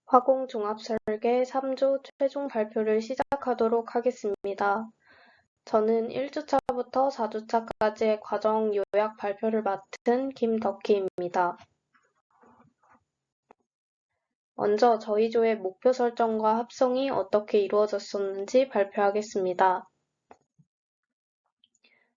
화공종합설계 3조 최종 발표를 시작하도록 하겠습니다. 저는 1주차부터 4주차까지의 과정 요약 발표를 맡은 김덕희입니다. 먼저 저희 조의 목표 설정과 합성이 어떻게 이루어졌었는지 발표하겠습니다.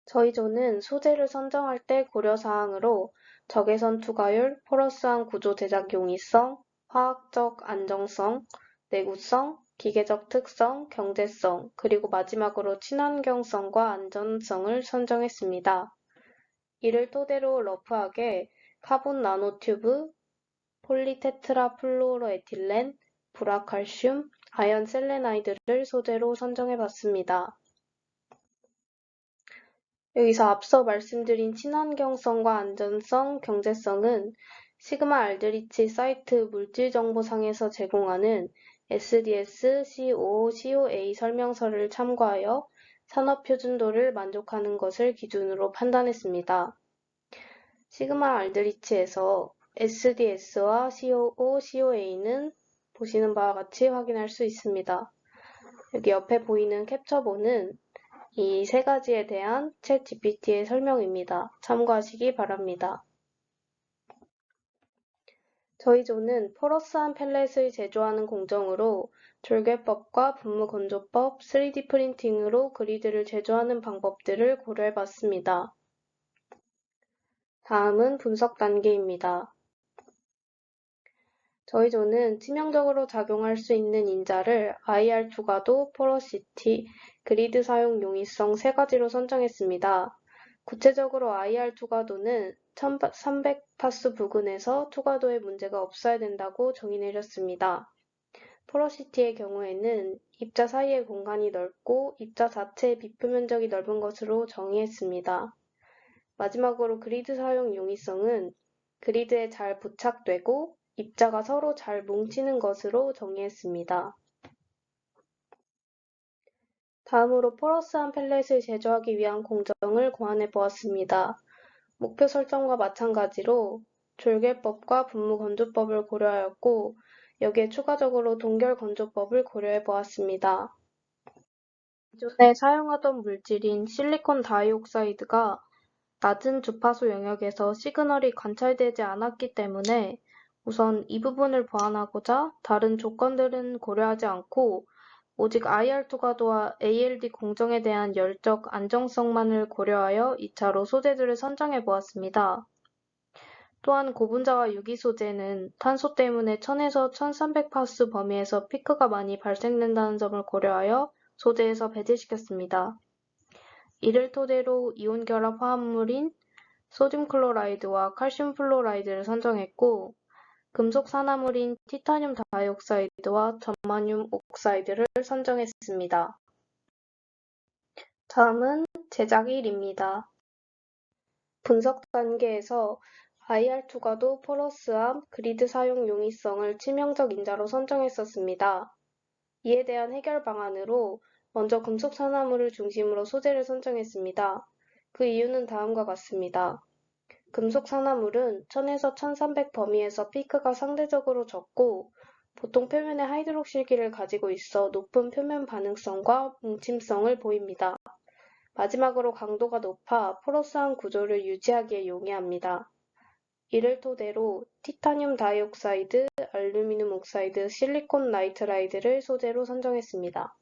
저희 조는 소재를 선정할 때 고려사항으로 적외선 투과율, 포러스한 구조 제작 용이성, 화학적 안정성, 내구성, 기계적 특성, 경제성, 그리고 마지막으로 친환경성과 안전성을 선정했습니다. 이를 토대로 러프하게 카본 나노튜브, 폴리테트라플로로에틸렌, 불화칼슘, 아연 셀레나이드를 소재로 선정해봤습니다. 여기서 앞서 말씀드린 친환경성과 안전성, 경제성은 시그마 알드리치 사이트 물질정보상에서 제공하는 SDS COA 설명서를 참고하여 산업표준도를 만족하는 것을 기준으로 판단했습니다. 시그마 알드리치에서 SDS와 COA는 보시는 바와 같이 확인할 수 있습니다. 여기 옆에 보이는 캡처본은 이 세 가지에 대한 챗GPT의 설명입니다. 참고하시기 바랍니다. 저희 조는 포러스한 펠렛을 제조하는 공정으로 졸개법과 분무건조법, 3D 프린팅으로 그리드를 제조하는 방법들을 고려해봤습니다. 다음은 분석 단계입니다. 저희 조는 치명적으로 작용할 수 있는 인자를 IR 투과도, 포러시티, 그리드 사용 용이성 세 가지로 선정했습니다. 구체적으로 IR 투과도는 1300파스 부근에서 투과도에 문제가 없어야 된다고 정의 내렸습니다. 포러시티의 경우에는 입자 사이의 공간이 넓고 입자 자체의 비표면적이 넓은 것으로 정의했습니다. 마지막으로 그리드 사용 용이성은 그리드에 잘 부착되고 입자가 서로 잘 뭉치는 것으로 정의했습니다. 다음으로 포러스한 펠렛을 제조하기 위한 공정을 고안해 보았습니다. 목표 설정과 마찬가지로 졸개법과 분무건조법을 고려하였고 여기에 추가적으로 동결건조법을 고려해 보았습니다. 기존에 사용하던 물질인 실리콘 다이옥사이드가 낮은 주파수 영역에서 시그널이 관찰되지 않았기 때문에 우선 이 부분을 보완하고자 다른 조건들은 고려하지 않고 오직 IR 투과도와 ALD 공정에 대한 열적 안정성만을 고려하여 2차로 소재들을 선정해 보았습니다. 또한 고분자와 유기소재는 탄소 때문에 1000에서 1300파스 범위에서 피크가 많이 발생된다는 점을 고려하여 소재에서 배제시켰습니다. 이를 토대로 이온 결합 화합물인 소듐 클로라이드와 칼슘 플로라이드를 선정했고 금속 산화물인 티타늄 다이옥사이드와 전마늄 옥사이드를 선정했습니다. 다음은 제작일입니다. 분석 단계에서 IR 투과도, 포러스함, 그리드 사용 용이성을 치명적 인자로 선정했었습니다. 이에 대한 해결 방안으로 먼저 금속 산화물을 중심으로 소재를 선정했습니다. 그 이유는 다음과 같습니다. 금속 산화물은 1000에서 1300 범위에서 피크가 상대적으로 적고 보통 표면에 하이드록실기를 가지고 있어 높은 표면 반응성과 뭉침성을 보입니다. 마지막으로 강도가 높아 포러스한 구조를 유지하기에 용이합니다. 이를 토대로 티타늄 다이옥사이드, 알루미늄 옥사이드, 실리콘 나이트라이드를 소재로 선정했습니다.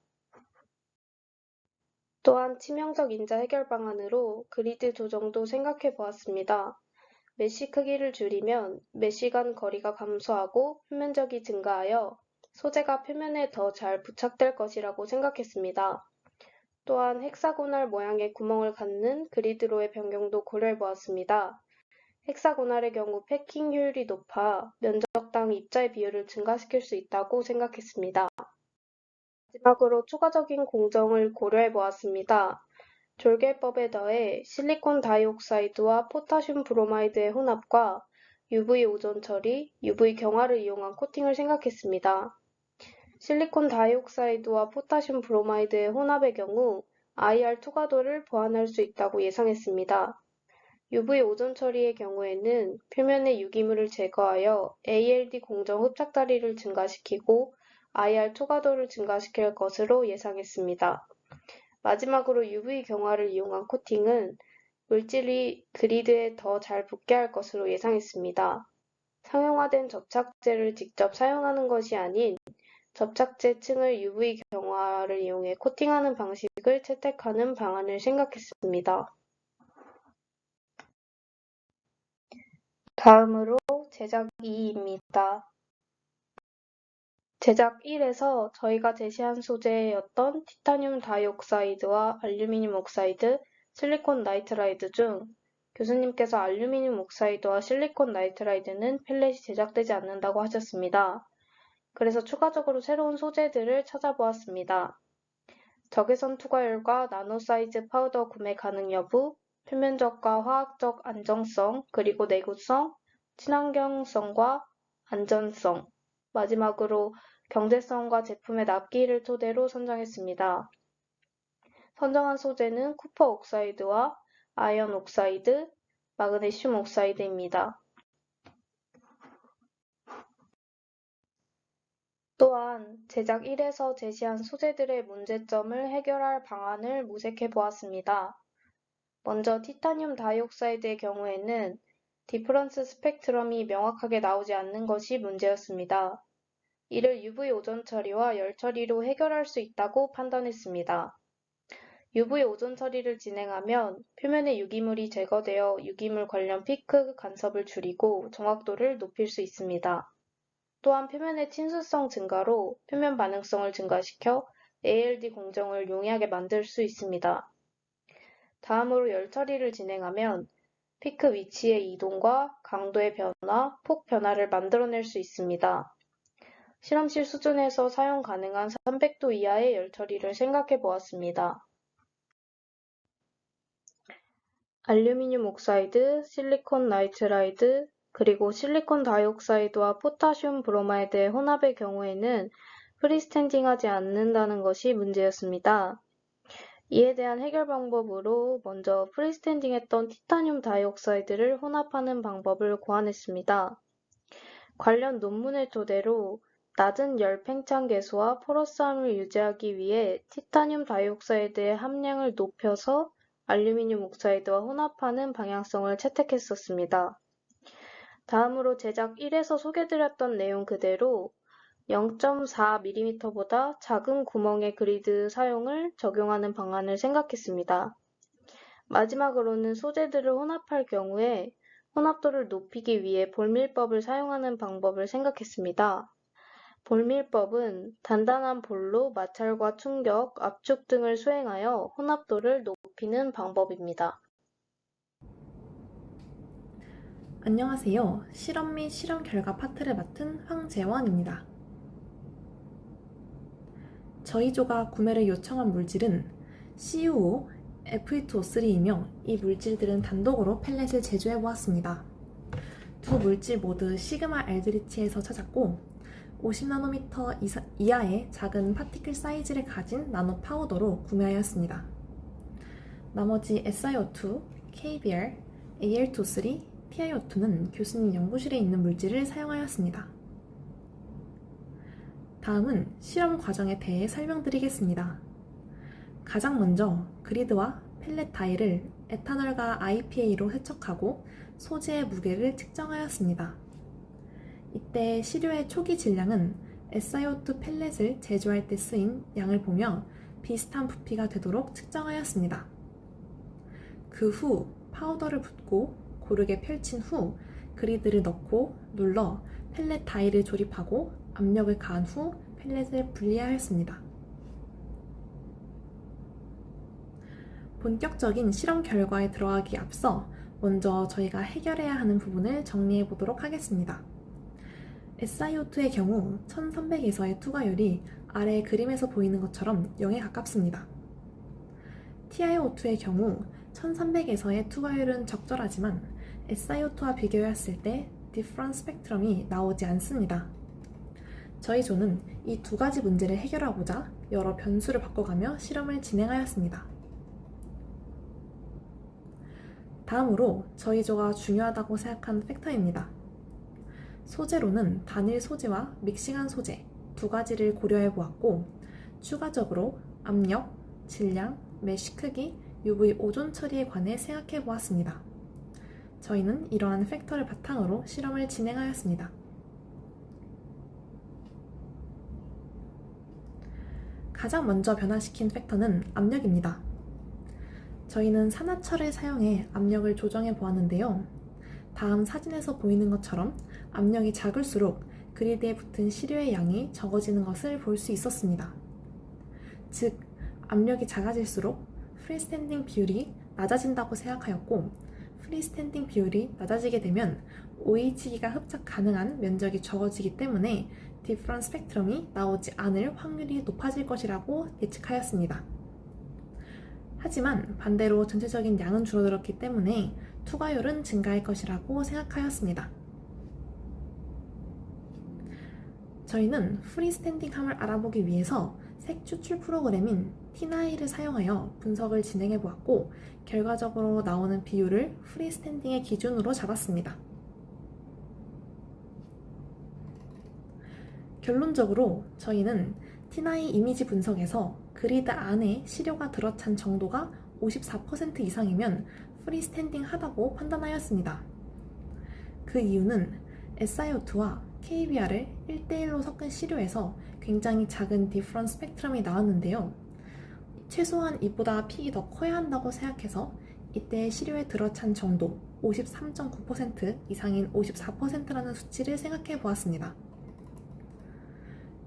또한 치명적 인자 해결 방안으로 그리드 조정도 생각해 보았습니다. 메쉬 크기를 줄이면 메쉬 간 거리가 감소하고 표면적이 증가하여 소재가 표면에 더 잘 부착될 것이라고 생각했습니다. 또한 헥사고날 모양의 구멍을 갖는 그리드로의 변경도 고려해 보았습니다. 헥사고날의 경우 패킹 효율이 높아 면적당 입자의 비율을 증가시킬 수 있다고 생각했습니다. 마지막으로 추가적인 공정을 고려해 보았습니다. 졸개법에 더해 실리콘 다이옥사이드와 포타슘 브로마이드의 혼합과 UV 오존 처리, UV 경화를 이용한 코팅을 생각했습니다. 실리콘 다이옥사이드와 포타슘 브로마이드의 혼합의 경우 IR 투과도를 보완할 수 있다고 예상했습니다. UV 오존 처리의 경우에는 표면의 유기물을 제거하여 ALD 공정 흡착다리를 증가시키고 IR 초가도를 증가시킬 것으로 예상했습니다. 마지막으로 UV 경화를 이용한 코팅은 물질이 그리드에 더 잘 붙게 할 것으로 예상했습니다. 상용화된 접착제를 직접 사용하는 것이 아닌 접착제 층을 UV 경화를 이용해 코팅하는 방식을 채택하는 방안을 생각했습니다. 다음으로 제작 2입니다. 제작 1에서 저희가 제시한 소재였던 티타늄 다이옥사이드와 알루미늄 옥사이드, 실리콘 나이트라이드 중 교수님께서 알루미늄 옥사이드와 실리콘 나이트라이드는 펠렛이 제작되지 않는다고 하셨습니다. 그래서 추가적으로 새로운 소재들을 찾아보았습니다. 적외선 투과율과 나노 사이즈 파우더 구매 가능 여부, 표면적과 화학적 안정성, 그리고 내구성, 친환경성과 안전성, 마지막으로 경제성과 제품의 납기를 토대로 선정했습니다. 선정한 소재는 쿠퍼 옥사이드와 아연 옥사이드, 마그네슘 옥사이드입니다. 또한 제작 1에서 제시한 소재들의 문제점을 해결할 방안을 모색해 보았습니다. 먼저 티타늄 다이옥사이드의 경우에는 디퍼런스 스펙트럼이 명확하게 나오지 않는 것이 문제였습니다. 이를 UV 오존 처리와 열 처리로 해결할 수 있다고 판단했습니다. UV 오존 처리를 진행하면 표면의 유기물이 제거되어 유기물 관련 피크 간섭을 줄이고 정확도를 높일 수 있습니다. 또한 표면의 친수성 증가로 표면 반응성을 증가시켜 ALD 공정을 용이하게 만들 수 있습니다. 다음으로 열 처리를 진행하면 피크 위치의 이동과 강도의 변화, 폭 변화를 만들어낼 수 있습니다. 실험실 수준에서 사용 가능한 300도 이하의 열 처리를 생각해 보았습니다. 알루미늄 옥사이드, 실리콘 나이트라이드, 그리고 실리콘 다이옥사이드와 포타슘 브로마이드의 혼합의 경우에는 프리스탠딩하지 않는다는 것이 문제였습니다. 이에 대한 해결 방법으로 먼저 프리스탠딩했던 티타늄 다이옥사이드를 혼합하는 방법을 고안했습니다. 관련 논문을 토대로 낮은 열 팽창 계수와 포러스함을 유지하기 위해 티타늄 다이옥사이드의 함량을 높여서 알루미늄 옥사이드와 혼합하는 방향성을 채택했었습니다. 다음으로 제작 1에서 소개드렸던 내용 그대로 0.4mm보다 작은 구멍의 그리드 사용을 적용하는 방안을 생각했습니다. 마지막으로는 소재들을 혼합할 경우에 혼합도를 높이기 위해 볼밀법을 사용하는 방법을 생각했습니다. 볼밀법은 단단한 볼로 마찰과 충격, 압축 등을 수행하여 혼합도를 높이는 방법입니다. 안녕하세요. 실험 및 실험 결과 파트를 맡은 황재원입니다. 저희 조가 구매를 요청한 물질은 CuO, Fe2O3이며 이 물질들은 단독으로 펠렛을 제조해 보았습니다. 두 물질 모두 시그마 알드리치에서 찾았고 50나노미터 이하의 작은 파티클 사이즈를 가진 나노 파우더로 구매하였습니다. 나머지 SiO2, KBr, Al2O3, TiO2는 교수님 연구실에 있는 물질을 사용하였습니다. 다음은 실험 과정에 대해 설명드리겠습니다. 가장 먼저 그리드와 펠렛 다이를 에탄올과 IPA로 세척하고 소재의 무게를 측정하였습니다. 이때 시료의 초기 질량은 SiO2 펠렛을 제조할 때 쓰인 양을 보며 비슷한 부피가 되도록 측정하였습니다. 그 후 파우더를 붓고 고르게 펼친 후 그리드를 넣고 눌러 펠렛 다이를 조립하고 압력을 가한 후 펠렛을 분리하였습니다. 본격적인 실험 결과에 들어가기 앞서 먼저 저희가 해결해야 하는 부분을 정리해 보도록 하겠습니다. SiO2의 경우 1300에서의 투과율이 아래 그림에서 보이는 것처럼 0에 가깝습니다. TiO2의 경우 1300에서의 투과율은 적절하지만 SiO2와 비교했을 때 디퍼런스 스펙트럼이 나오지 않습니다. 저희 조는 이 두 가지 문제를 해결하고자 여러 변수를 바꿔가며 실험을 진행하였습니다. 다음으로 저희 조가 중요하다고 생각하는 팩터입니다. 소재로는 단일 소재와 믹싱한 소재 두 가지를 고려해 보았고, 추가적으로 압력, 질량, 메쉬 크기, UV 오존 처리에 관해 생각해 보았습니다. 저희는 이러한 팩터를 바탕으로 실험을 진행하였습니다. 가장 먼저 변화시킨 팩터는 압력입니다. 저희는 산화철을 사용해 압력을 조정해 보았는데요. 다음 사진에서 보이는 것처럼 압력이 작을수록 그리드에 붙은 시료의 양이 적어지는 것을 볼 수 있었습니다. 즉, 압력이 작아질수록 프리스탠딩 비율이 낮아진다고 생각하였고, 프리스탠딩 비율이 낮아지게 되면 OH기가 흡착 가능한 면적이 적어지기 때문에 디프런 스펙트럼이 나오지 않을 확률이 높아질 것이라고 예측하였습니다. 하지만 반대로 전체적인 양은 줄어들었기 때문에 투과율은 증가할 것이라고 생각하였습니다. 저희는 프리스탠딩함을 알아보기 위해서 색 추출 프로그램인 T9를 사용하여 분석을 진행해 보았고, 결과적으로 나오는 비율을 프리스탠딩의 기준으로 잡았습니다. 결론적으로 저희는 T9 이미지 분석에서 그리드 안에 시료가 들어찬 정도가 54% 이상이면 프리스탠딩 하다고 판단하였습니다. 그 이유는 SiO2와 KBR을 1대1로 섞은 시료에서 굉장히 작은 디프런 스펙트럼이 나왔는데요. 최소한 이보다 픽이 더 커야 한다고 생각해서 이때 시료에 들어찬 정도 53.9% 이상인 54%라는 수치를 생각해 보았습니다.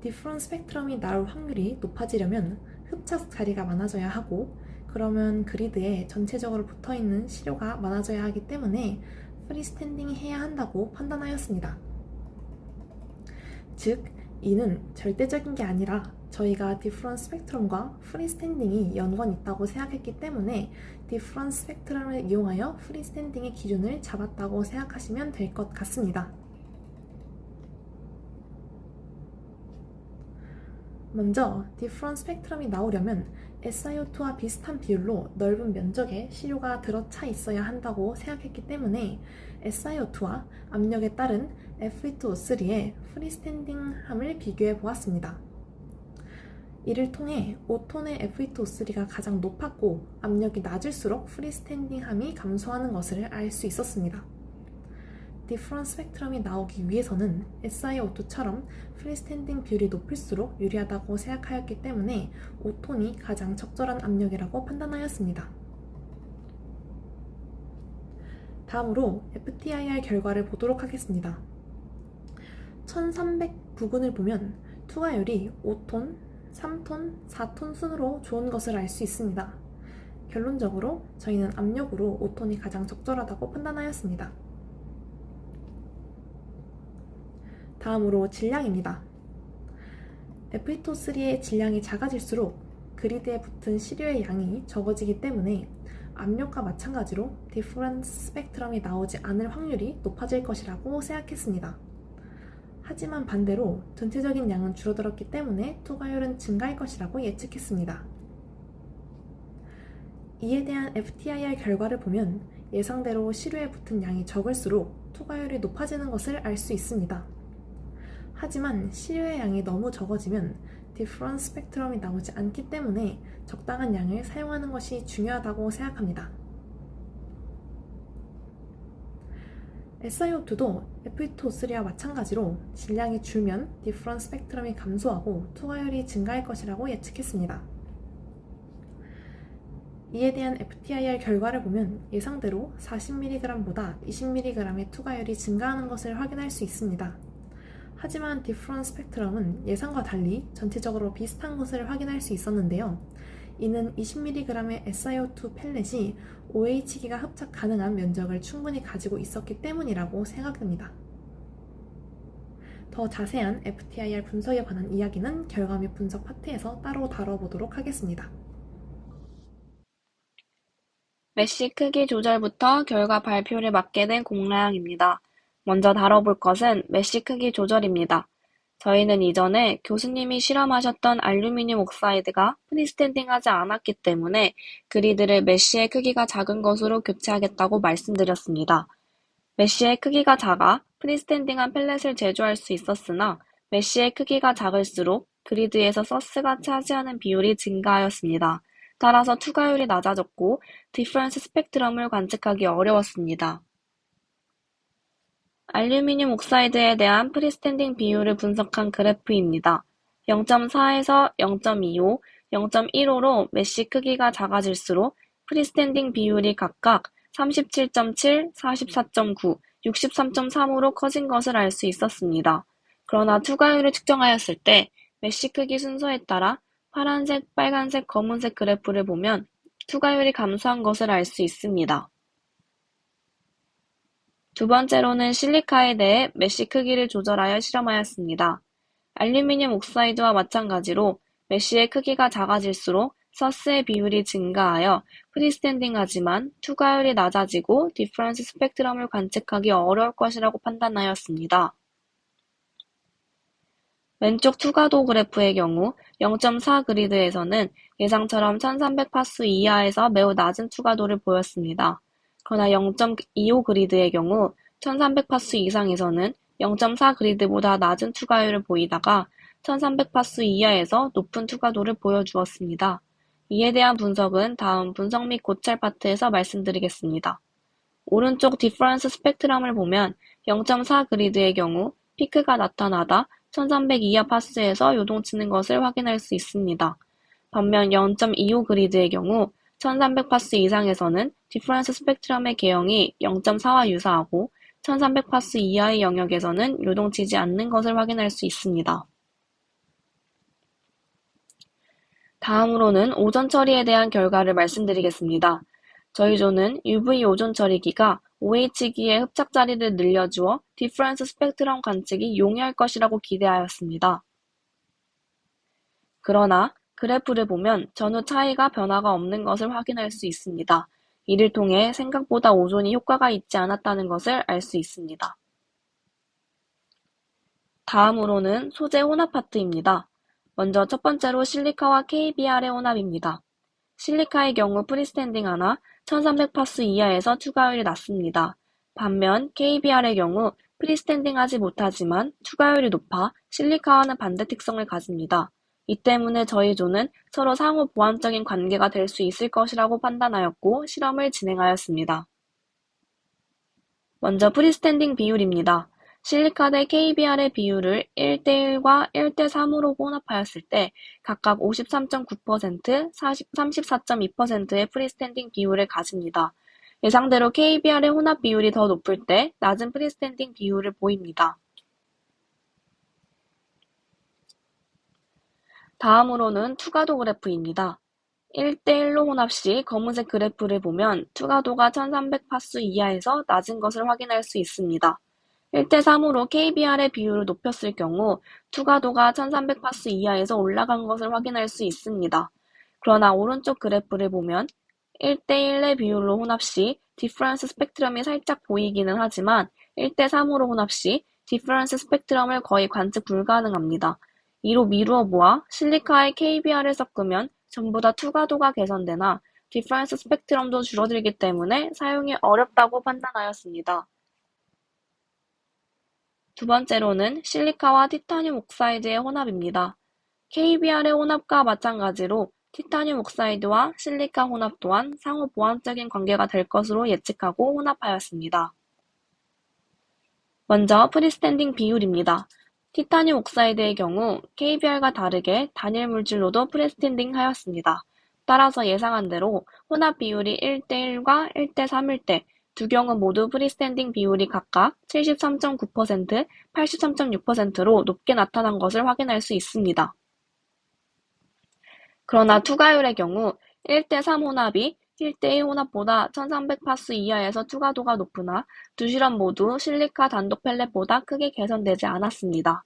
디프런 스펙트럼이 나올 확률이 높아지려면 흡착 자리가 많아져야 하고, 그러면 그리드에 전체적으로 붙어있는 시료가 많아져야 하기 때문에 프리스탠딩 해야 한다고 판단하였습니다. 즉, 이는 절대적인 게 아니라 저희가 디프런 스펙트럼과 프리스탠딩이 연관이 있다고 생각했기 때문에 디프런 스펙트럼을 이용하여 프리스탠딩의 기준을 잡았다고 생각하시면 될 것 같습니다. 먼저 디프런 스펙트럼이 나오려면 SiO2와 비슷한 비율로 넓은 면적의 시료가 들어차 있어야 한다고 생각했기 때문에 SiO2와 압력에 따른 Fe2O3의 프리스탠딩함을 비교해 보았습니다. 이를 통해 5톤의 Fe2O3가 가장 높았고 압력이 낮을수록 프리스탠딩함이 감소하는 것을 알 수 있었습니다. 디프런 스펙트럼이 나오기 위해서는 SiO2처럼 프리스탠딩 비율이 높을수록 유리하다고 생각하였기 때문에 5톤이 가장 적절한 압력이라고 판단하였습니다. 다음으로 FTIR 결과를 보도록 하겠습니다. 1300 부근을 보면 투과율이 5톤, 3톤, 4톤 순으로 좋은 것을 알 수 있습니다. 결론적으로 저희는 압력으로 5톤이 가장 적절하다고 판단하였습니다. 다음으로 질량입니다. Fe2O3의 질량이 작아질수록 그리드에 붙은 시료의 양이 적어지기 때문에 압력과 마찬가지로 디퍼런스 스펙트럼이 나오지 않을 확률이 높아질 것이라고 생각했습니다. 하지만 반대로 전체적인 양은 줄어들었기 때문에 투과율은 증가할 것이라고 예측했습니다. 이에 대한 FTIR 결과를 보면 예상대로 시료에 붙은 양이 적을수록 투과율이 높아지는 것을 알 수 있습니다. 하지만 시료의 양이 너무 적어지면 디프런 스펙트럼이 나오지 않기 때문에 적당한 양을 사용하는 것이 중요하다고 생각합니다. SiO2도 Fe2O3와 마찬가지로 질량이 줄면 디프런 스펙트럼이 감소하고 투과율이 증가할 것이라고 예측했습니다. 이에 대한 FTIR 결과를 보면 예상대로 40mg보다 20mg의 투과율이 증가하는 것을 확인할 수 있습니다. 하지만 디프런 스펙트럼은 예상과 달리 전체적으로 비슷한 것을 확인할 수 있었는데요. 이는 20mg의 SiO2 펠렛이 OH기가 흡착 가능한 면적을 충분히 가지고 있었기 때문이라고 생각됩니다. 더 자세한 FTIR 분석에 관한 이야기는 결과 및 분석 파트에서 따로 다뤄보도록 하겠습니다. 메쉬 크기 조절부터 결과 발표를 맡게 된 공라영입니다. 먼저 다뤄볼 것은 메쉬 크기 조절입니다. 저희는 이전에 교수님이 실험하셨던 알루미늄 옥사이드가 프리스탠딩하지 않았기 때문에 그리드를 메쉬의 크기가 작은 것으로 교체하겠다고 말씀드렸습니다. 메쉬의 크기가 작아 프리스탠딩한 펠렛을 제조할 수 있었으나 메쉬의 크기가 작을수록 그리드에서 서스가 차지하는 비율이 증가하였습니다. 따라서 투과율이 낮아졌고 디퍼런스 스펙트럼을 관측하기 어려웠습니다. 알루미늄 옥사이드에 대한 프리스탠딩 비율을 분석한 그래프입니다. 0.4에서 0.25, 0.15로 메쉬 크기가 작아질수록 프리스탠딩 비율이 각각 37.7, 44.9, 63.3으로 커진 것을 알 수 있었습니다. 그러나 투과율을 측정하였을 때 메쉬 크기 순서에 따라 파란색, 빨간색, 검은색 그래프를 보면 투과율이 감소한 것을 알 수 있습니다. 두 번째로는 실리카에 대해 메쉬 크기를 조절하여 실험하였습니다. 알루미늄 옥사이드와 마찬가지로 메쉬의 크기가 작아질수록 서스의 비율이 증가하여 프리스탠딩하지만 투과율이 낮아지고 디퍼런스 스펙트럼을 관측하기 어려울 것이라고 판단하였습니다. 왼쪽 투과도 그래프의 경우 0.4 그리드에서는 예상처럼 1300파스 이하에서 매우 낮은 투과도를 보였습니다. 그러나 0.25 그리드의 경우 1300파스 이상에서는 0.4 그리드보다 낮은 투과율을 보이다가 1300파스 이하에서 높은 투과도를 보여주었습니다. 이에 대한 분석은 다음 분석 및 고찰 파트에서 말씀드리겠습니다. 오른쪽 디퍼런스 스펙트럼을 보면 0.4 그리드의 경우 피크가 나타나다 1300 이하 파스에서 요동치는 것을 확인할 수 있습니다. 반면 0.25 그리드의 경우 1300 파스 이상에서는 디퍼런스 스펙트럼의 개형이 0.4와 유사하고 1300 파스 이하의 영역에서는 요동치지 않는 것을 확인할 수 있습니다. 다음으로는 오존 처리에 대한 결과를 말씀드리겠습니다. 저희 조는 UV 오존 처리기가 OH기의 흡착 자리를 늘려주어 디퍼런스 스펙트럼 관측이 용이할 것이라고 기대하였습니다. 그러나 그래프를 보면 전후 차이가 변화가 없는 것을 확인할 수 있습니다. 이를 통해 생각보다 오존이 효과가 있지 않았다는 것을 알 수 있습니다. 다음으로는 소재 혼합 파트입니다. 먼저 첫 번째로 실리카와 KBR의 혼합입니다. 실리카의 경우 프리스탠딩 하나 1300파스 이하에서 투과율이 낮습니다. 반면 KBR의 경우 프리스탠딩하지 못하지만 투과율이 높아 실리카와는 반대 특성을 가집니다. 이 때문에 저희 조는 서로 상호 보완적인 관계가 될 수 있을 것이라고 판단하였고 실험을 진행하였습니다. 먼저 프리스탠딩 비율입니다. 실리카 대 KBR의 비율을 1:1과 1:3으로 혼합하였을 때 각각 53.9%, 34.2%의 프리스탠딩 비율을 가집니다. 예상대로 KBR의 혼합 비율이 더 높을 때 낮은 프리스탠딩 비율을 보입니다. 다음으로는 투과도 그래프입니다. 1:1로 혼합 시 검은색 그래프를 보면 투과도가 1300파스 이하에서 낮은 것을 확인할 수 있습니다. 1:3으로 KBR의 비율을 높였을 경우 투과도가 1300파스 이하에서 올라간 것을 확인할 수 있습니다. 그러나 오른쪽 그래프를 보면 1:1의 비율로 혼합 시 디퍼런스 스펙트럼이 살짝 보이기는 하지만 1:3으로 혼합 시 디퍼런스 스펙트럼을 거의 관측 불가능합니다. 이로 미루어 보아 실리카에 KBR을 섞으면 전부 다 투과도가 개선되나 디퍼런스 스펙트럼도 줄어들기 때문에 사용이 어렵다고 판단하였습니다. 두 번째로는 실리카와 티타늄 옥사이드의 혼합입니다. KBR의 혼합과 마찬가지로 티타늄 옥사이드와 실리카 혼합 또한 상호 보완적인 관계가 될 것으로 예측하고 혼합하였습니다. 먼저 프리스탠딩 비율입니다. 티타늄 옥사이드의 경우 KBR과 다르게 단일 물질로도 프리스탠딩 하였습니다. 따라서 예상한 대로 혼합 비율이 1:1과 1:3일 때 두 경우 모두 프리스탠딩 비율이 각각 73.9%, 83.6%로 높게 나타난 것을 확인할 수 있습니다. 그러나 투과율의 경우 1:3 혼합이 1:1 혼합보다 1300파스 이하에서 투과도가 높으나 두 실험 모두 실리카 단독 펠렛보다 크게 개선되지 않았습니다.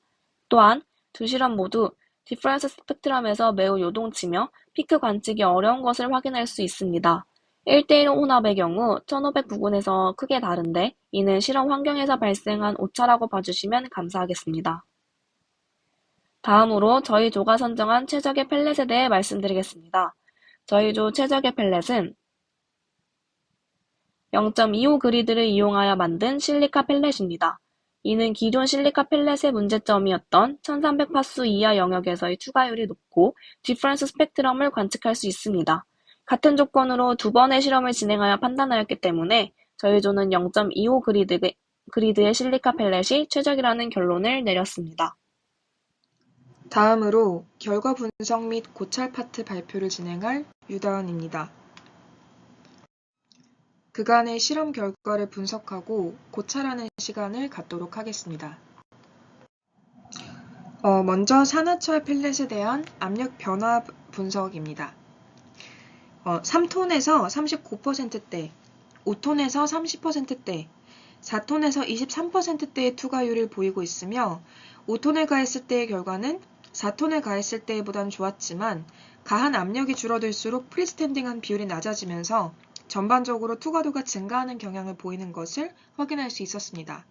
또한 두 실험 모두 디퍼런스 스펙트럼에서 매우 요동치며 피크 관측이 어려운 것을 확인할 수 있습니다. 1:1 혼합의 경우 1500 부근에서 크게 다른데 이는 실험 환경에서 발생한 오차라고 봐주시면 감사하겠습니다. 다음으로 저희 조가 선정한 최적의 펠렛에 대해 말씀드리겠습니다. 저희 조 최적의 펠렛은 0.25 그리드를 이용하여 만든 실리카 펠렛입니다. 이는 기존 실리카 펠렛의 문제점이었던 1300파수 이하 영역에서의 투과율이 높고 디퍼런스 스펙트럼을 관측할 수 있습니다. 같은 조건으로 두 번의 실험을 진행하여 판단하였기 때문에 저희 조는 0.25 그리드의 실리카 펠렛이 최적이라는 결론을 내렸습니다. 다음으로 결과 분석 및 고찰 파트 발표를 진행할 유다은입니다. 그간의 실험 결과를 분석하고 고찰하는 시간을 갖도록 하겠습니다. 먼저 산화철 펠렛에 대한 압력 변화 분석입니다. 3톤에서 39%대, 5톤에서 30%대, 4톤에서 23%대의 투과율을 보이고 있으며 5톤에 가했을 때의 결과는 4톤에 가했을 때보단 좋았지만 가한 압력이 줄어들수록 프리스탠딩한 비율이 낮아지면서 전반적으로 투과도가 증가하는 경향을 보이는 것을 확인할 수 있었습니다.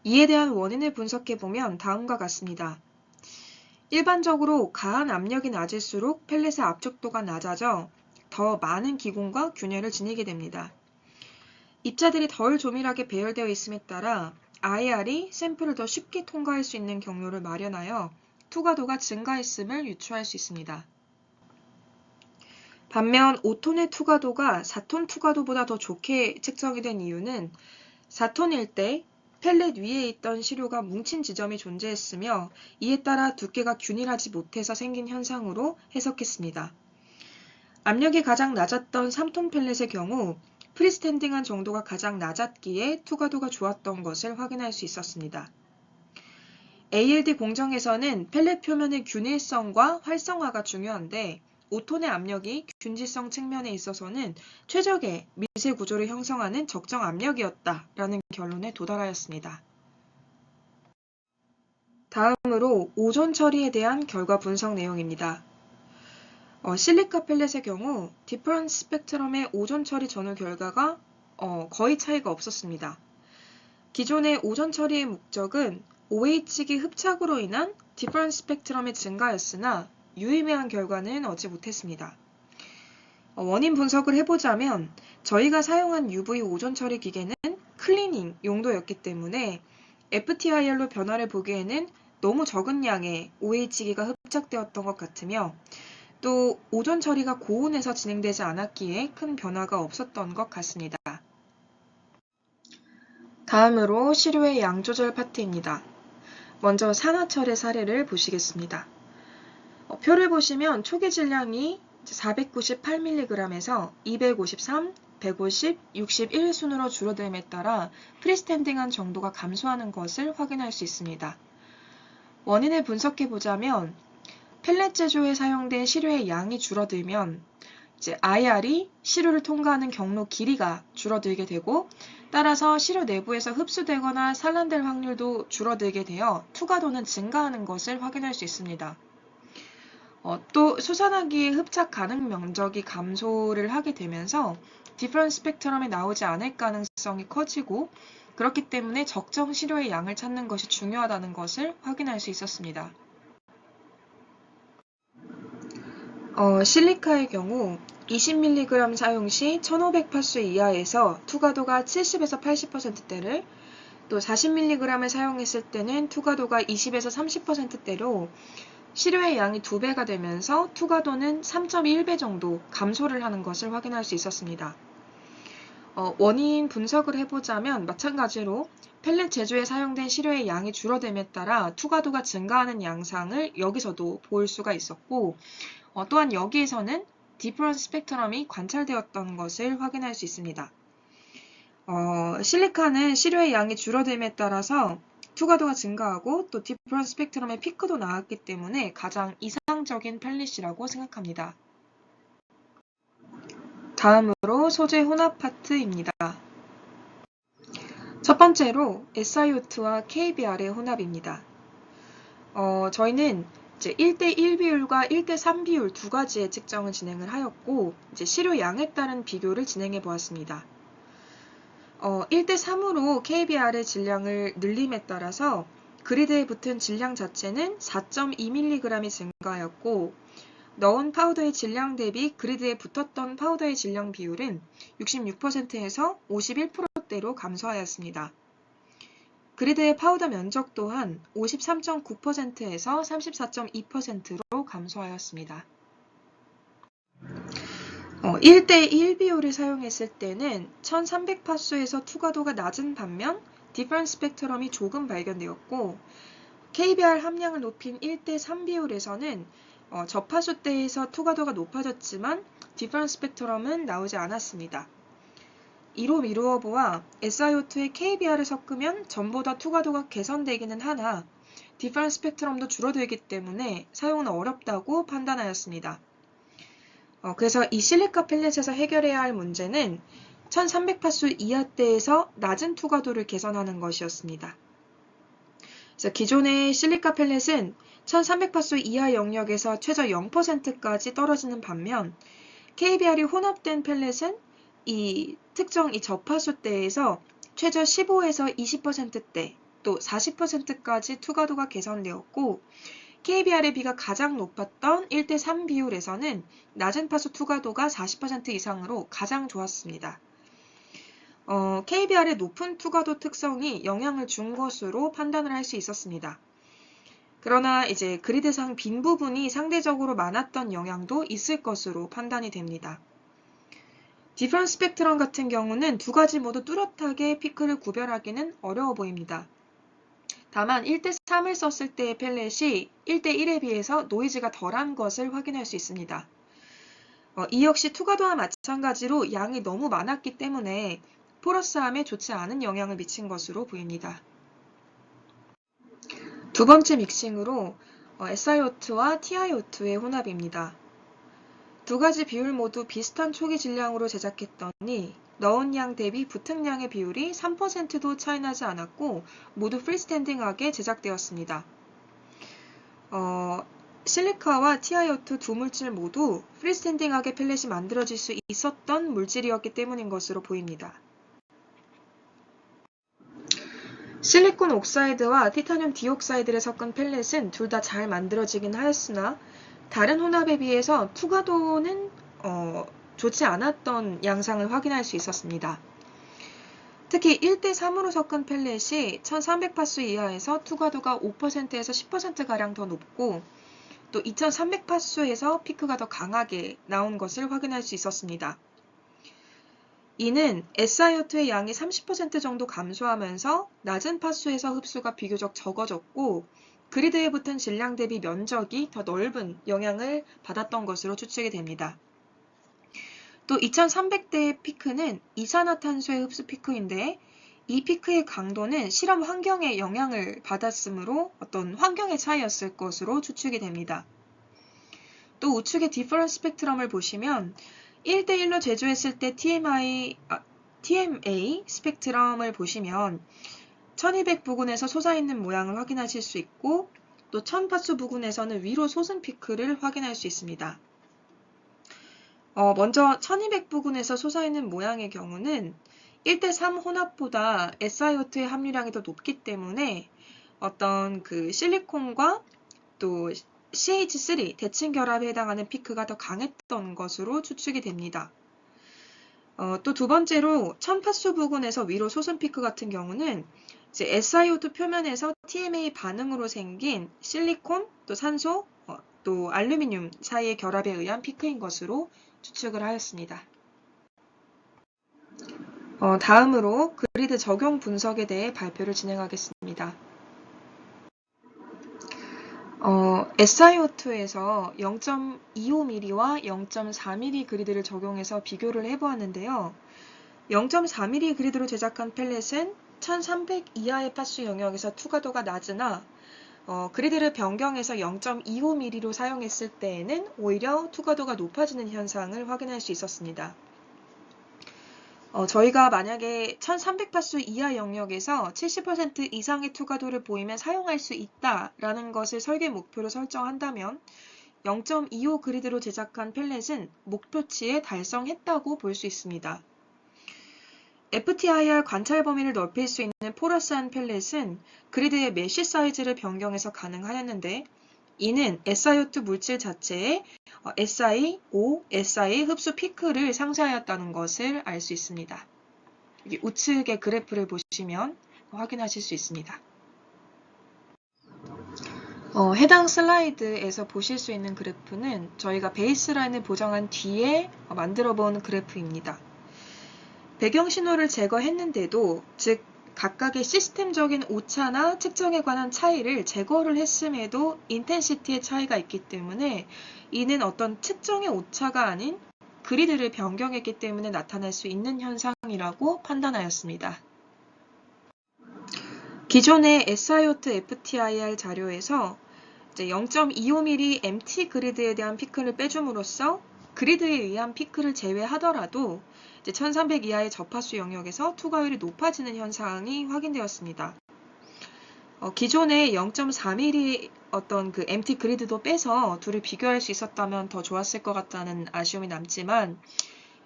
이에 대한 원인을 분석해보면 다음과 같습니다. 일반적으로 가한 압력이 낮을수록 펠렛의 압축도가 낮아져 더 많은 기공과 균열을 지니게 됩니다. 입자들이 덜 조밀하게 배열되어 있음에 따라 IR이 샘플을 더 쉽게 통과할 수 있는 경로를 마련하여 투과도가 증가했음을 유추할 수 있습니다. 반면 5톤의 투과도가 4톤 투과도보다 더 좋게 측정이 된 이유는 4톤일 때 펠렛 위에 있던 시료가 뭉친 지점이 존재했으며 이에 따라 두께가 균일하지 못해서 생긴 현상으로 해석했습니다. 압력이 가장 낮았던 3톤 펠렛의 경우 프리스탠딩한 정도가 가장 낮았기에 투과도가 좋았던 것을 확인할 수 있었습니다. ALD 공정에서는 펠렛 표면의 균일성과 활성화가 중요한데 5톤의 압력이 균질성 측면에 있어서는 최적의 미세 구조를 형성하는 적정 압력이었다라는 결론에 도달하였습니다. 다음으로 오존 처리에 대한 결과 분석 내용입니다. 실리카 펠렛의 경우 디퍼런스 스펙트럼의 오존 처리 전후 결과가 거의 차이가 없었습니다. 기존의 오존 처리의 목적은 OH기 흡착으로 인한 디퍼런스 스펙트럼의 증가였으나 유의미한 결과는 얻지 못했습니다. 원인 분석을 해보자면 저희가 사용한 UV 오존 처리 기계는 클리닝 용도였기 때문에 FTIR로 변화를 보기에는 너무 적은 양의 OH기가 흡착되었던 것 같으며 또 오존 처리가 고온에서 진행되지 않았기에 큰 변화가 없었던 것 같습니다. 다음으로 시료의 양 조절 파트입니다. 먼저 산화철의 사례를 보시겠습니다. 표를 보시면 초기 질량이 498mg에서 253, 150, 61 순으로 줄어듦에 따라 프리스탠딩한 정도가 감소하는 것을 확인할 수 있습니다. 원인을 분석해 보자면 펠렛 제조에 사용된 시료의 양이 줄어들면 IR이 시료를 통과하는 경로 길이가 줄어들게 되고 따라서 시료 내부에서 흡수되거나 산란될 확률도 줄어들게 되어 투과도는 증가하는 것을 확인할 수 있습니다. 또 수산화기의 흡착 가능 면적이 감소를 하게 되면서 디퍼런스 스펙트럼이 나오지 않을 가능성이 커지고 그렇기 때문에 적정 시료의 양을 찾는 것이 중요하다는 것을 확인할 수 있었습니다. 실리카의 경우 20mg 사용 시 1500파수 이하에서 투과도가 70에서 80%대를 또 40mg을 사용했을 때는 투과도가 20에서 30%대로 시료의 양이 2배가 되면서 투과도는 3.1배 정도 감소를 하는 것을 확인할 수 있었습니다. 원인 분석을 해보자면 마찬가지로 펠렛 제조에 사용된 시료의 양이 줄어듦에 따라 투과도가 증가하는 양상을 여기서도 볼 수가 있었고 또한 여기에서는 디퍼런스 스펙트럼이 관찰되었던 것을 확인할 수 있습니다. 실리카는 시료의 양이 줄어듦에 따라서 투과도가 증가하고 또 디퍼런스 스펙트럼의 피크도 나왔기 때문에 가장 이상적인 펠렛이라고 생각합니다. 다음으로 소재 혼합 파트입니다. 첫 번째로 SiO2와 KBR의 혼합입니다. 저희는 이제 1대1 비율과 1대3 비율 두 가지의 측정을 진행을 하였고 시료 양에 따른 비교를 진행해 보았습니다. 1대3으로 KBR의 질량을 늘림에 따라서 그리드에 붙은 질량 자체는 4.2mg이 증가하였고 넣은 파우더의 질량 대비 그리드에 붙었던 파우더의 질량 비율은 66%에서 51%대로 감소하였습니다. 그리드의 파우더 면적 또한 53.9%에서 34.2%로 감소하였습니다. 1대1 비율을 사용했을 때는 1300파수에서 투과도가 낮은 반면 디퍼런스 스펙트럼이 조금 발견되었고 KBR 함량을 높인 1대3 비율에서는 저파수대에서 투과도가 높아졌지만 디퍼런스 스펙트럼은 나오지 않았습니다. 이로 미루어보와 SiO2에 KBR을 섞으면 전보다 투과도가 개선되기는 하나 디퍼런스 스펙트럼도 줄어들기 때문에 사용은 어렵다고 판단하였습니다. 그래서 이 실리카 펠렛에서 해결해야 할 문제는 1300파수 이하대에서 낮은 투과도를 개선하는 것이었습니다. 그래서 기존의 실리카 펠렛은 1300파수 이하 영역에서 최저 0%까지 떨어지는 반면 KBR이 혼합된 펠렛은 이 특정 이 저파수대에서 최저 15에서 20%대 또 40%까지 투과도가 개선되었고 KBR의 비가 가장 높았던 1대3 비율에서는 낮은 파수 투과도가 40% 이상으로 가장 좋았습니다. KBR의 높은 투과도 특성이 영향을 준 것으로 판단을 할 수 있었습니다. 그러나 이제 그리드상 빈 부분이 상대적으로 많았던 영향도 있을 것으로 판단이 됩니다. 디퍼런스 스펙트럼 같은 경우는 두 가지 모두 뚜렷하게 피크를 구별하기는 어려워 보입니다. 다만 1대3을 썼을 때의 펠렛이 1대1에 비해서 노이즈가 덜한 것을 확인할 수 있습니다. 이 역시 투과도와 마찬가지로 양이 너무 많았기 때문에 포러스함에 좋지 않은 영향을 미친 것으로 보입니다. 두 번째 믹싱으로 SiO2와 TiO2의 혼합입니다. 두 가지 비율 모두 비슷한 초기 질량으로 제작했더니 넣은 양 대비 붙은 양의 비율이 3%도 차이 나지 않았고 모두 프리스탠딩하게 제작되었습니다. 실리카와 TiO2 두 물질 모두 프리스탠딩하게 펠렛이 만들어질 수 있었던 물질이었기 때문인 것으로 보입니다. 실리콘 옥사이드와 티타늄 디옥사이드를 섞은 펠렛은 둘 다 잘 만들어지긴 하였으나 다른 혼합에 비해서 투과도는 좋지 않았던 양상을 확인할 수 있었습니다. 특히 1대3으로 섞은 펠렛이 1300파수 이하에서 투과도가 5%에서 10%가량 더 높고 또 2300파수에서 피크가 더 강하게 나온 것을 확인할 수 있었습니다. 이는 SiO2의 양이 30% 정도 감소하면서 낮은 파수에서 흡수가 비교적 적어졌고 그리드에 붙은 질량 대비 면적이 더 넓은 영향을 받았던 것으로 추측이 됩니다. 또 2300대의 피크는 이산화탄소의 흡수 피크인데 이 피크의 강도는 실험 환경에 영향을 받았으므로 어떤 환경의 차이였을 것으로 추측이 됩니다. 또 우측의 디퍼런스 스펙트럼을 보시면 1대1로 제조했을 때 TMA 스펙트럼을 보시면 1200 부근에서 솟아있는 모양을 확인하실 수 있고 또 1000파수 부근에서는 위로 솟은 피크를 확인할 수 있습니다. 먼저 1200 부근에서 솟아있는 모양의 경우는 1대3 혼합보다 SiO2의 함유량이 더 높기 때문에 어떤 그 실리콘과 또 CH3 대칭 결합에 해당하는 피크가 더 강했던 것으로 추측이 됩니다. 또 두 번째로 1000파수 부근에서 위로 솟은 피크 같은 경우는 이제 SiO2 표면에서 TMA 반응으로 생긴 실리콘, 또 산소, 또 알루미늄 사이의 결합에 의한 피크인 것으로 추측을 하였습니다. 다음으로 그리드 적용 분석에 대해 발표를 진행하겠습니다. SiO2에서 0.25mm와 0.4mm 그리드를 적용해서 비교를 해보았는데요. 0.4mm 그리드로 제작한 펠렛은 1300 이하의 파수 영역에서 투과도가 낮으나 그리드를 변경해서 0.25mm로 사용했을 때에는 오히려 투과도가 높아지는 현상을 확인할 수 있었습니다. 저희가 만약에 1300파수 이하 영역에서 70% 이상의 투과도를 보이면 사용할 수 있다라는 것을 설계 목표로 설정한다면 0.25 그리드로 제작한 펠렛은 목표치에 달성했다고 볼 수 있습니다. FTIR 관찰 범위를 넓힐 수 있는 포러스한 펠렛은 그리드의 메쉬 사이즈를 변경해서 가능하였는데, 이는 SiO2 물질 자체에 Si5, Si 흡수 피크를 상쇄하였다는 것을 알 수 있습니다. 여기 우측의 그래프를 보시면 확인하실 수 있습니다. 해당 슬라이드에서 보실 수 있는 그래프는 저희가 베이스라인을 보정한 뒤에 만들어 본 그래프입니다. 배경 신호를 제거했는데도, 즉 각각의 시스템적인 오차나 측정에 관한 차이를 제거를 했음에도 인텐시티의 차이가 있기 때문에 이는 어떤 측정의 오차가 아닌 그리드를 변경했기 때문에 나타날 수 있는 현상이라고 판단하였습니다. 기존의 SiO2 FTIR 자료에서 0.25mm MT 그리드에 대한 피크를 빼줌으로써 그리드에 의한 피크를 제외하더라도 1300 이하의 접하수 영역에서 투과율이 높아지는 현상이 확인되었습니다. 기존의 0.4mm 어떤 그 MT 그리드도 빼서 둘을 비교할 수 있었다면 더 좋았을 것 같다는 아쉬움이 남지만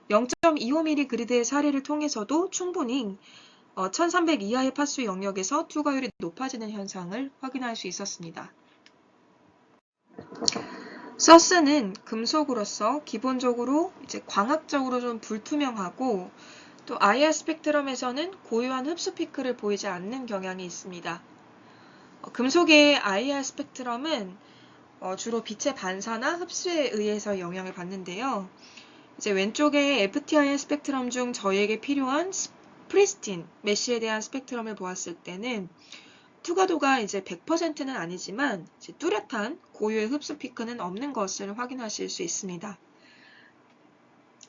0.25mm 그리드의 사례를 통해서도 충분히 1300 이하의 파수 영역에서 투과율이 높아지는 현상을 확인할 수 있었습니다. 서스는 금속으로서 기본적으로 광학적으로 좀 불투명하고, 또 IR 스펙트럼에서는 고유한 흡수 피크를 보이지 않는 경향이 있습니다. 금속의 IR 스펙트럼은 주로 빛의 반사나 흡수에 의해서 영향을 받는데요. 왼쪽의 FTIR 스펙트럼 중 저희에게 필요한 프리스틴 메쉬에 대한 스펙트럼을 보았을 때는 투과도가 100%는 아니지만 뚜렷한 고유의 흡수 피크는 없는 것을 확인하실 수 있습니다.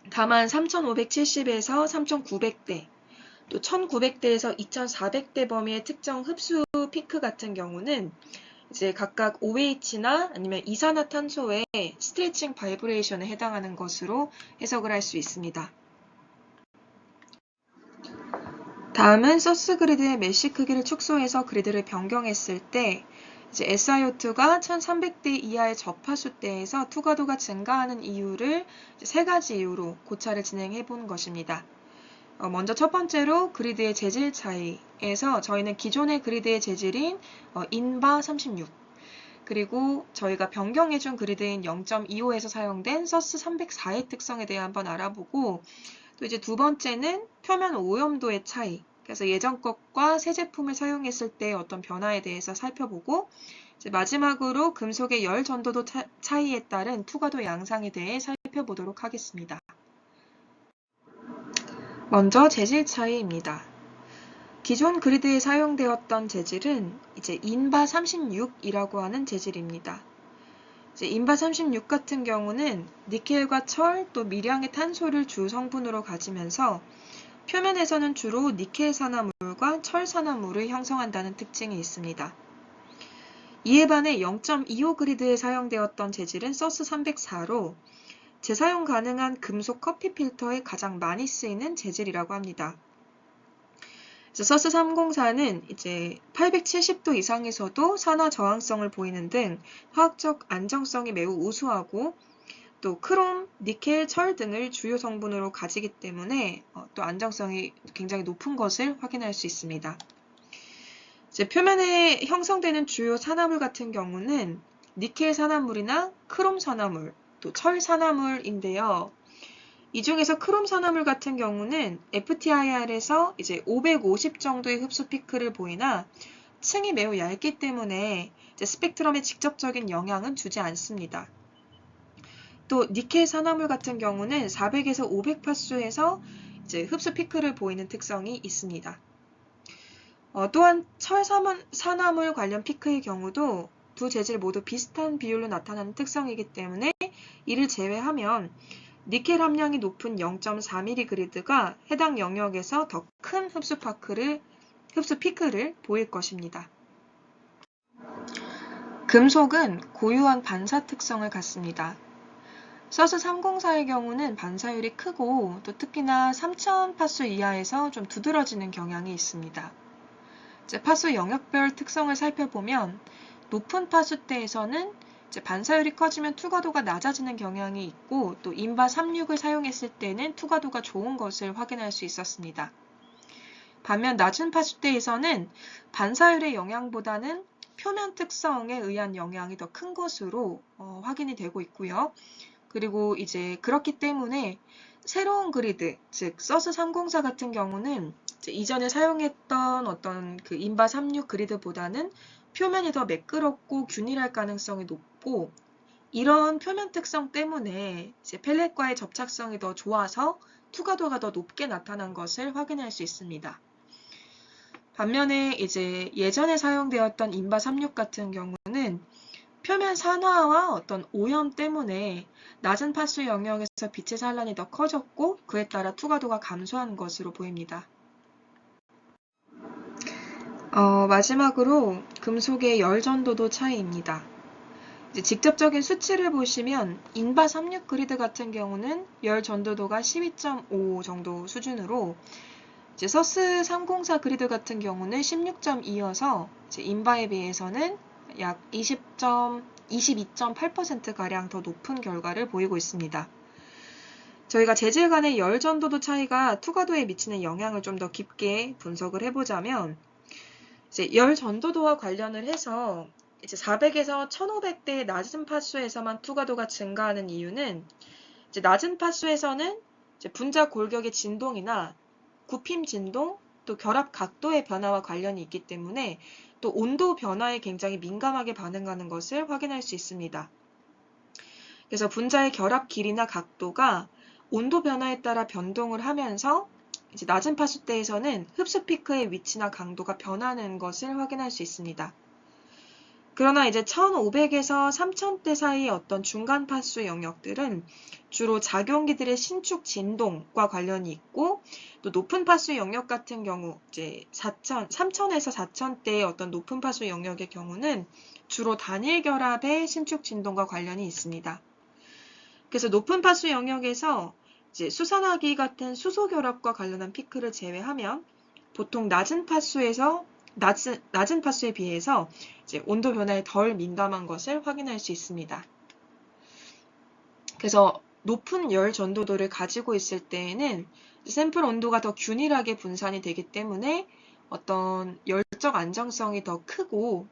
다만 3570에서 3900대, 또 1900대에서 2400대 범위의 특정 흡수 피크 같은 경우는 각각 OH나 아니면 이산화탄소의 스트레칭 바이브레이션에 해당하는 것으로 해석을 할 수 있습니다. 다음은 서스 그리드의 메쉬 크기를 축소해서 그리드를 변경했을 때 SiO2가 1300대 이하의 접하수 대에서 투과도가 증가하는 이유를 세 가지 이유로 고찰을 진행해 본 것입니다. 먼저 첫 번째로 그리드의 재질 차이에서 저희는 기존의 그리드의 재질인 인바 36, 그리고 저희가 변경해준 그리드인 0.25에서 사용된 서스 304의 특성에 대해 한번 알아보고, 또 두 번째는 표면 오염도의 차이, 그래서 예전 것과 새 제품을 사용했을 때 어떤 변화에 대해서 살펴보고, 마지막으로 금속의 열 전도도 차이에 따른 투과도 양상에 대해 살펴보도록 하겠습니다. 먼저 재질 차이입니다. 기존 그리드에 사용되었던 재질은 인바 36이라고 하는 재질입니다. 인바 36 같은 경우는 니켈과 철, 또 미량의 탄소를 주 성분으로 가지면서 표면에서는 주로 니켈 산화물과 철 산화물을 형성한다는 특징이 있습니다. 이에 반해 0.25 그리드에 사용되었던 재질은 서스 304로 재사용 가능한 금속 커피 필터에 가장 많이 쓰이는 재질이라고 합니다. 서스 304는 870도 이상에서도 산화 저항성을 보이는 등 화학적 안정성이 매우 우수하고, 또 크롬, 니켈, 철 등을 주요 성분으로 가지기 때문에 또 안정성이 굉장히 높은 것을 확인할 수 있습니다. 표면에 형성되는 주요 산화물 같은 경우는 니켈 산화물이나 크롬 산화물, 또 철 산화물인데요. 이 중에서 크롬 산화물 같은 경우는 FTIR에서 550 정도의 흡수 피크를 보이나 층이 매우 얇기 때문에 스펙트럼에 직접적인 영향은 주지 않습니다. 또 니켈 산화물 같은 경우는 400에서 500 파수에서 흡수 피크를 보이는 특성이 있습니다. 또한 철 산화물 관련 피크의 경우도 두 재질 모두 비슷한 비율로 나타나는 특성이기 때문에 이를 제외하면 니켈 함량이 높은 0.4mm 그리드가 해당 영역에서 더 큰 흡수 피크를 보일 것입니다. 금속은 고유한 반사 특성을 갖습니다. 서스 304의 경우는 반사율이 크고, 또 특히나 3000 파수 이하에서 좀 두드러지는 경향이 있습니다. 파수 영역별 특성을 살펴보면 높은 파수대에서는 반사율이 커지면 투과도가 낮아지는 경향이 있고, 또 인바 36을 사용했을 때는 투과도가 좋은 것을 확인할 수 있었습니다. 반면 낮은 파수대에서는 반사율의 영향보다는 표면 특성에 의한 영향이 더 큰 것으로 확인이 되고 있고요. 그리고 이제 그렇기 때문에 새로운 그리드, 즉 서스 304 같은 경우는 이전에 사용했던 어떤 그 인바 36 그리드보다는 표면이 더 매끄럽고 균일할 가능성이 높고, 이런 표면 특성 때문에 이제 펠렛과의 접착성이 더 좋아서 투과도가 더 높게 나타난 것을 확인할 수 있습니다. 반면에 이제 예전에 사용되었던 인바 36 같은 경우는 표면 산화와 어떤 오염 때문에 낮은 파수 영역에서 빛의 산란이 더 커졌고, 그에 따라 투과도가 감소한 것으로 보입니다. 마지막으로 금속의 열 전도도 차이입니다. 이제 직접적인 수치를 보시면 인바 36 그리드 같은 경우는 열 전도도가 12.5 정도 수준으로, 이제 서스 304 그리드 같은 경우는 16.2여서 인바에 비해서는 약 22.8%가량 더 높은 결과를 보이고 있습니다. 저희가 재질 간의 열 전도도 차이가 투과도에 미치는 영향을 좀 더 깊게 분석을 해보자면, 이제 열 전도도와 관련을 해서 이제 400에서 1500대의 낮은 파수에서만 투과도가 증가하는 이유는, 이제 낮은 파수에서는 이제 분자 골격의 진동이나 굽힘 진동, 또 결합 각도의 변화와 관련이 있기 때문에 또 온도 변화에 굉장히 민감하게 반응하는 것을 확인할 수 있습니다. 그래서 분자의 결합 길이나 각도가 온도 변화에 따라 변동을 하면서 이제 낮은 파수대에서는 흡수 피크의 위치나 강도가 변하는 것을 확인할 수 있습니다. 그러나 이제 1500에서 3000대 사이의 어떤 중간 파수 영역들은 주로 작용기들의 신축 진동과 관련이 있고, 또 높은 파수 영역 같은 경우 이제 3000에서 4000대의 어떤 높은 파수 영역의 경우는 주로 단일 결합의 신축 진동과 관련이 있습니다. 그래서 높은 파수 영역에서 이제 수산화기 같은 수소 결합과 관련한 피크를 제외하면 보통 낮은 파수에 비해서 이제 온도 변화에 덜 민감한 것을 확인할 수 있습니다. 그래서 높은 열 전도도를 가지고 있을 때에는 샘플 온도가 더 균일하게 분산이 되기 때문에 어떤 열적 안정성이 더 크고,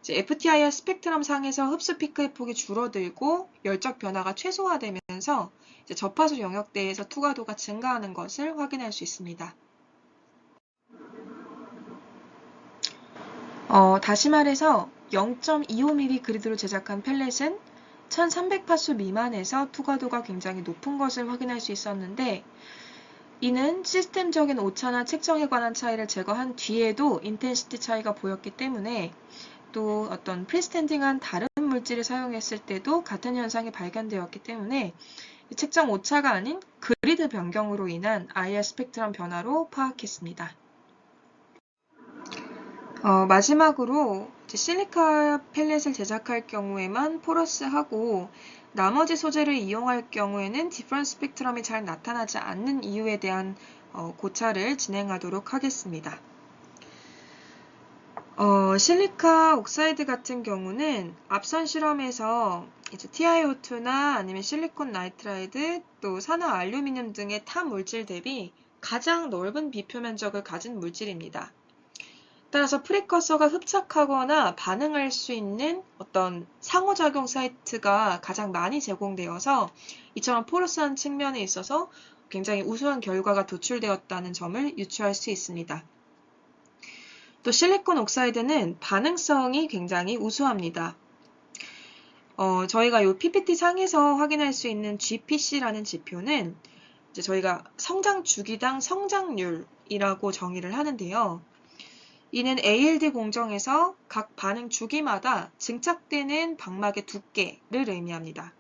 이제 FTIR 스펙트럼 상에서 흡수 피크의 폭이 줄어들고 열적 변화가 최소화되면서 이제 저파수 영역대에서 투과도가 증가하는 것을 확인할 수 있습니다. 다시 말해서 0.25mm 그리드로 제작한 펠렛은 1300파수 미만에서 투과도가 굉장히 높은 것을 확인할 수 있었는데, 이는 시스템적인 오차나 책정에 관한 차이를 제거한 뒤에도 인텐시티 차이가 보였기 때문에, 또 어떤 프리스탠딩한 다른 물질을 사용했을 때도 같은 현상이 발견되었기 때문에 책정 오차가 아닌 그리드 변경으로 인한 IR 스펙트럼 변화로 파악했습니다. 마지막으로 실리카 펠렛을 제작할 경우에만 포러스하고 나머지 소재를 이용할 경우에는 디퍼런스 스펙트럼이 잘 나타나지 않는 이유에 대한 고찰을 진행하도록 하겠습니다. 실리카 옥사이드 같은 경우는 앞선 실험에서 이제 TiO2나 아니면 실리콘 나이트라이드, 또 산화 알루미늄 등의 타 물질 대비 가장 넓은 비표면적을 가진 물질입니다. 따라서 프리커서가 흡착하거나 반응할 수 있는 어떤 상호작용 사이트가 가장 많이 제공되어서 이처럼 포러스한 측면에 있어서 굉장히 우수한 결과가 도출되었다는 점을 유추할 수 있습니다. 또 실리콘 옥사이드는 반응성이 굉장히 우수합니다. 저희가 이 PPT 상에서 확인할 수 있는 GPC라는 지표는 이제 저희가 성장 주기당 성장률이라고 정의를 하는데요. 이는 ALD 공정에서 각 반응 주기마다 증착되는 방막의 두께를 의미합니다.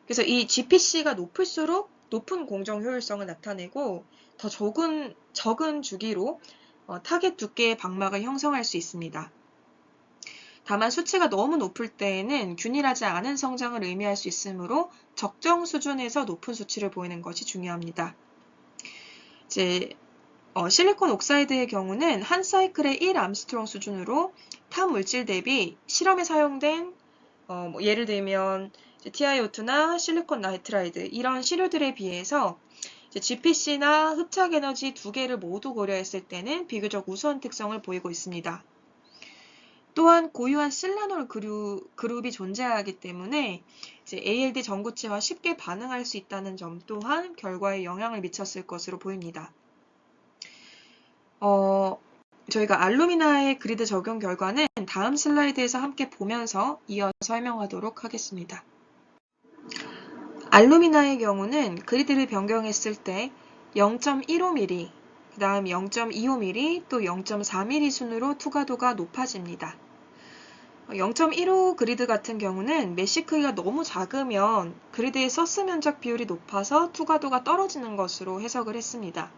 그래서 이 GPC가 높을수록 높은 공정 효율성을 나타내고 더 적은 주기로 타겟 두께의 방막을 형성할 수 있습니다. 다만 수치가 너무 높을 때에는 균일하지 않은 성장을 의미할 수 있으므로 적정 수준에서 높은 수치를 보이는 것이 중요합니다. 이제 실리콘 옥사이드의 경우는 한 사이클에 1 암스트롱 수준으로 타 물질 대비 실험에 사용된 예를 들면 TiO2나 실리콘 나이트라이드 이런 시료들에 비해서 이제 GPC나 흡착 에너지 두 개를 모두 고려했을 때는 비교적 우수한 특성을 보이고 있습니다. 또한 고유한 실라놀 그룹이 존재하기 때문에 이제 ALD 전구체와 쉽게 반응할 수 있다는 점 또한 결과에 영향을 미쳤을 것으로 보입니다. 저희가 알루미나의 그리드 적용 결과는 다음 슬라이드에서 함께 보면서 이어 설명하도록 하겠습니다. 알루미나의 경우는 그리드를 변경했을 때 0.15mm, 그 다음 0.25mm, 또 0.4mm 순으로 투과도가 높아집니다. 0.15 그리드 같은 경우는 메쉬 크기가 너무 작으면 그리드의 서스 면적 비율이 높아서 투과도가 떨어지는 것으로 해석을 했습니다.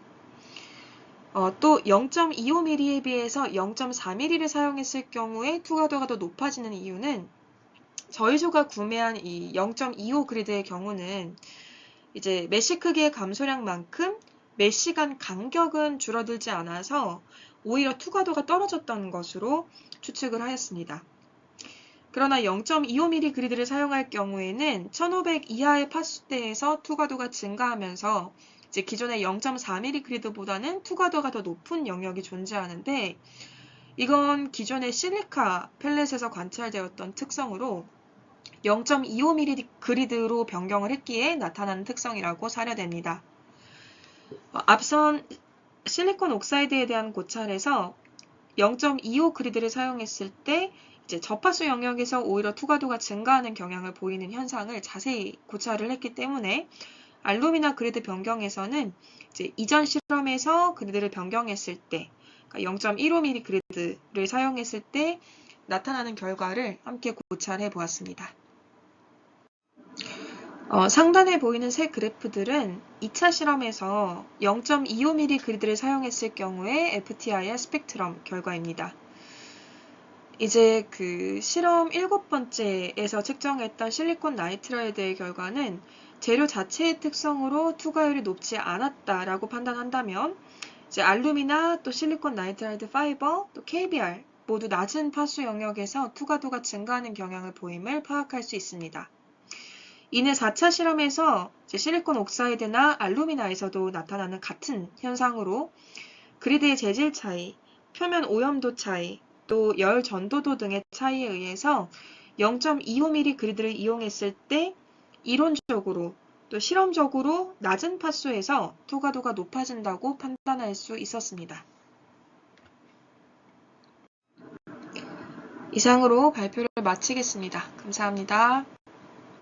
또 0.25mm에 비해서 0.4mm를 사용했을 경우에 투과도가 더 높아지는 이유는 저희 조가 구매한 이 0.25 그리드의 경우는 이제 메쉬 크기의 감소량만큼 메쉬 간 간격은 줄어들지 않아서 오히려 투과도가 떨어졌다는 것으로 추측을 하였습니다. 그러나 0.25mm 그리드를 사용할 경우에는 1500 이하의 파수대에서 투과도가 증가하면서 이제 기존의 0.4mm 그리드보다는 투과도가 더 높은 영역이 존재하는데 이건 기존의 실리카 펠렛에서 관찰되었던 특성으로 0.25mm 그리드로 변경을 했기에 나타나는 특성이라고 사료됩니다. 앞선 실리콘 옥사이드에 대한 고찰에서 0.25 그리드를 사용했을 때 이제 저파수 영역에서 오히려 투과도가 증가하는 경향을 보이는 현상을 자세히 고찰을 했기 때문에 알루미나 그리드 변경에서는 이제 이전 실험에서 그리드를 변경했을 때, 그러니까 0.15mm 그리드를 사용했을 때 나타나는 결과를 함께 고찰해 보았습니다. 상단에 보이는 세 그래프들은 2차 실험에서 0.25mm 그리드를 사용했을 경우에 FTIR 스펙트럼 결과입니다. 이제 그 실험 7번째에서 측정했던 실리콘 나이트라이드의 결과는 재료 자체의 특성으로 투과율이 높지 않았다라고 판단한다면 이제 알루미나 또 실리콘 나이트라이드 파이버 또 KBR 모두 낮은 파수 영역에서 투과도가 증가하는 경향을 보임을 파악할 수 있습니다. 이는 4차 실험에서 실리콘 옥사이드나 알루미나에서도 나타나는 같은 현상으로 그리드의 재질 차이, 표면 오염도 차이, 또 열 전도도 등의 차이에 의해서 0.25mm 그리드를 이용했을 때 이론적으로 또 실험적으로 낮은 파수에서 투과도가 높아진다고 판단할 수 있었습니다. 이상으로 발표를 마치겠습니다. 감사합니다.